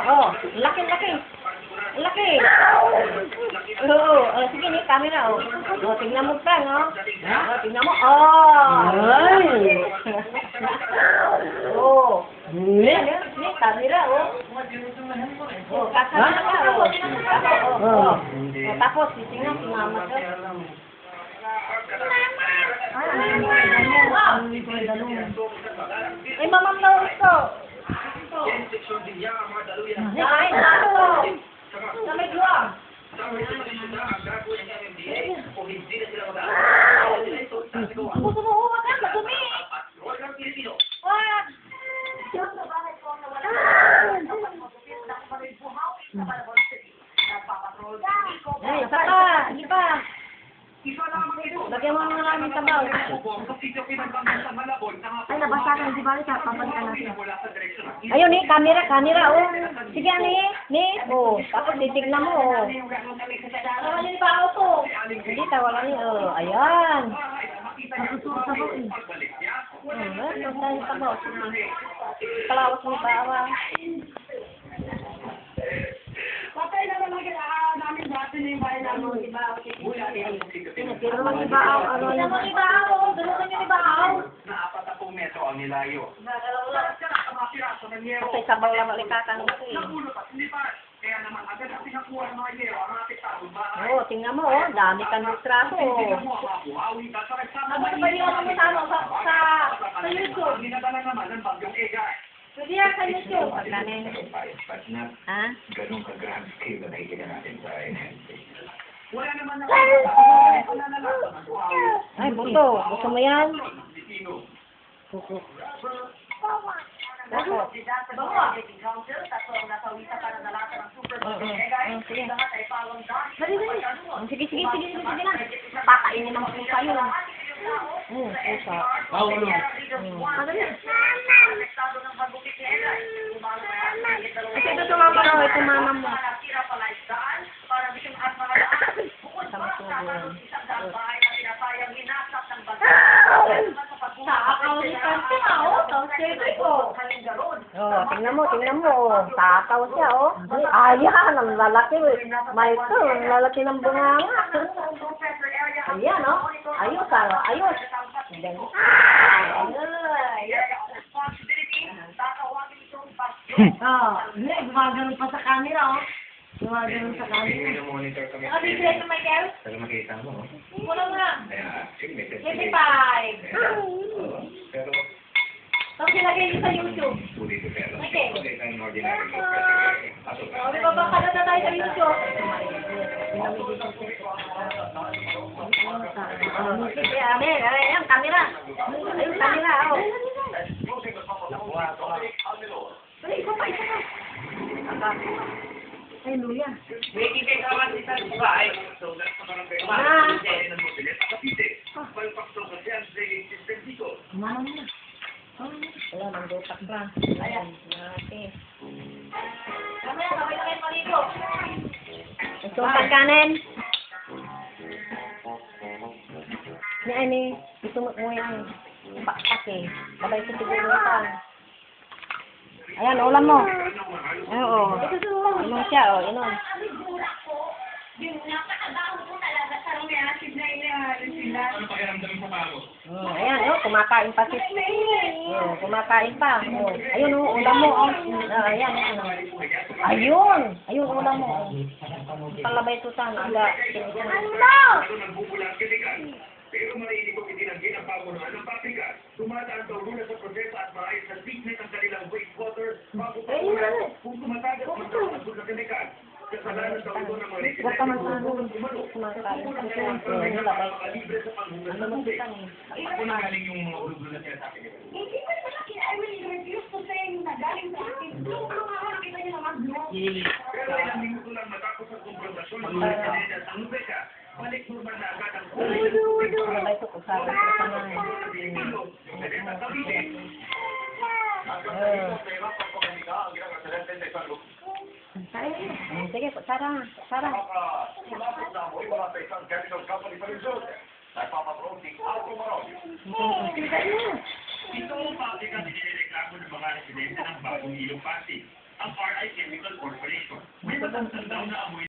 oh. Laki, laki. Laki. Oo, sige ni, camera, oh. Oh, tingnan mo, Frank, oh. Oh, tingnan mo, oh. Ay! Oh. Ni, camera, oh. Oh, kakana ka, oh. Oh. Tapos, tingnan si mama ko. Ay, mamam na ito. Ay, nato. Sa may luwag. Gusto mo huwag ka, madumi. Wag. Ay, isa pa. Hindi pa. Lagyan mo na namin tabaw. Ay, nabasa ka, hindi ba? Pabalikan natin. Ayun, ni, camera, oh. Sige, ni, oh. Tapos titignan mo, oh. Wala yung tao to. Hindi, wala niya, oh. Ayan. Masusunod sa buo, eh. Basta yung tabaw. Kalawas mo bawa. Patay na naman namin dati na yung bahay namin. Pero naman ibaaw, ano yun? Naman ibaaw, dalawang yung ibaaw. Na 40 metro ang nilayo. Kasi sabaw lang malikatan ito eh. Kaya naman agad na pinakuha ng mga yero ang apektadong bahay. Oo, tingnan mo, oh, dami kang litrato. Ano ba yung ano sa YouTube? Ginadala naman ng bagyong Egay. Pwede yan sa YouTube. Pagkanin. Ha? Ganun ka-grand scale na nakikita natin sa NNC. Wala naman na Ay, buto. Buto mo yan? Buto. Sige. Sige na. Pakainin naman po kayo. Pusa. Paulo. Kasi ito tumama na, ito mama mo. Sama subuhan. Takaw ni Tante, oh. Oh, tingnan mo. Takaw siya, oh. Ayan, ang lalaki. Michael, ang lalaki ng bunganga. Ayan, oh. Ayos. Hindi, gumagano pa sa camera, oh. Gumagano sa camera. Monitor kami. Ano yung grade na Michael? Para makita mo. Wala nga. Kaya, sige, 25. Pero, Tapos ilagay niyo sa YouTube. dito pero. Okay. Ang ordinary look. May papakala na tayo sa YouTube. Ayan, camera. Ayun, camera, oh. Isa pa. Ay, Luya. Kumama mo na. Wala, manggutak ba? Ayan, natin. Kamaya, sabay na kayo maligo. Ito ang pagkanin. Ni, ito mo yan. Bakpak eh. Sabay ito siguro ito. Ayan, ulam mo. Ayan, oh. Inom siya, oh. Inom. Ano pakiramdam sa paro? Ayan, oh. Kumakain pa si... Oh, kumakain pa. Oh. Ayun, oh. Ulam mo, oh. Ayan, oh. Ayun, ulam mo. Palabay ito sa aga. Pero marinig ko itinanggi ng pamunuan ng pabrika. Dumadaan daw muna sa proseso at maayos na treatment ng kanilang wastewater bago pa ulan. Kung tumatagas man daw ang sa kanikan, kasalanan daw ito ng mga residente kung umano. Makalibre sa panghugas ng tubig. Ako na galing yung mga ulo na siya sa akin. Hindi ba malaki? I will refuse to say na galing sa akin. Yung mga nakita niyo naman, no? Pero ilang minuto lang matapos ang konfrontasyon ng mga residente sa Nubeka, balik normal na agad ang kulay ng tubig. Palabay ito, usapan ko sa mga. Sige po, Sarah. Ito ang pabrika na nireklamo ng mga residente ng Bagong Ilong Pasig. ang RI Chemical Corporation. May matatanda na amoy